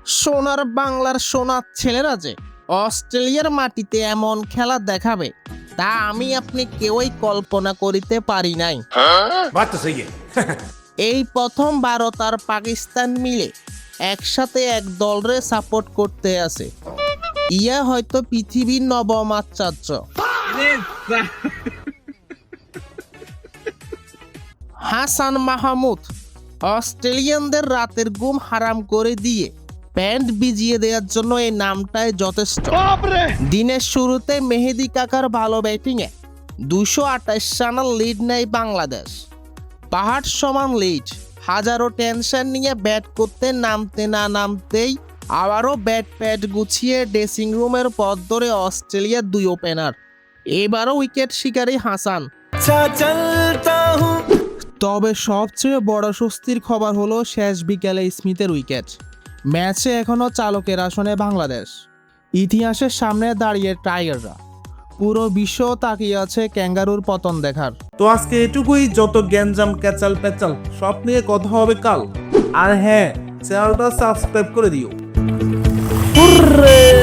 সোনার বাংলার সোনার ছেলেরা যে অস্ট্রেলিয়ার মাটিতে এমন খেলা দেখাবে তা আমি আপনি কেউই কল্পনা করিতে পারি নাই। बात तो सही है। এই প্রথম ভারত আর পাকিস্তান মিলে একসাথে এক দলরে সাপোর্ট করতে আছে। ইয়া হয়তো পৃথিবীর নবম আশ্চর্য। হাসান মাহমুদ অস্ট্রেলিয়ানদের রাতের ঘুম হারাম করে দিয়ে প্যান্ট ভিজিয়ে দেওয়ার জন্য এই নামটাই যথেষ্ট। দিনের শুরুতে মেহেদী কাকার ভালো ব্যাটিংয়ে 228 রানের লিড নেয় বাংলাদেশ। পাহাড় সমান লিড, হাজারো টেনশন নিয়ে ব্যাট করতে নামতে না নামতেই আবারও ব্যাট প্যাট গুছিয়ে ড্রেসিং রুমের পথ ধরে অস্ট্রেলিয়ার দুই ওপেনার। এবারও উইকেট শিকারী হাসান। তবে সবচেয়ে বড় স্বস্তির খবর হলো শেষ বিকেলে স্মিথের উইকেট। ম্যাচে এখনও চালকের আসনে বাংলাদেশ। ইতিহাসের সামনে দাঁড়িয়ে টাইগাররা। পুরো বিশ্ব তাকিয়ে আছে ক্যাঙ্গারুর পতন দেখার। তো আজকে এটুকুই, যত গ্যাঞ্জাম ক্যাচাল প্যাচাল সব নিয়ে কথা হবে কাল। আর হ্যাঁ, চ্যানেলটা সাবস্ক্রাইব করে দিও। হুররে!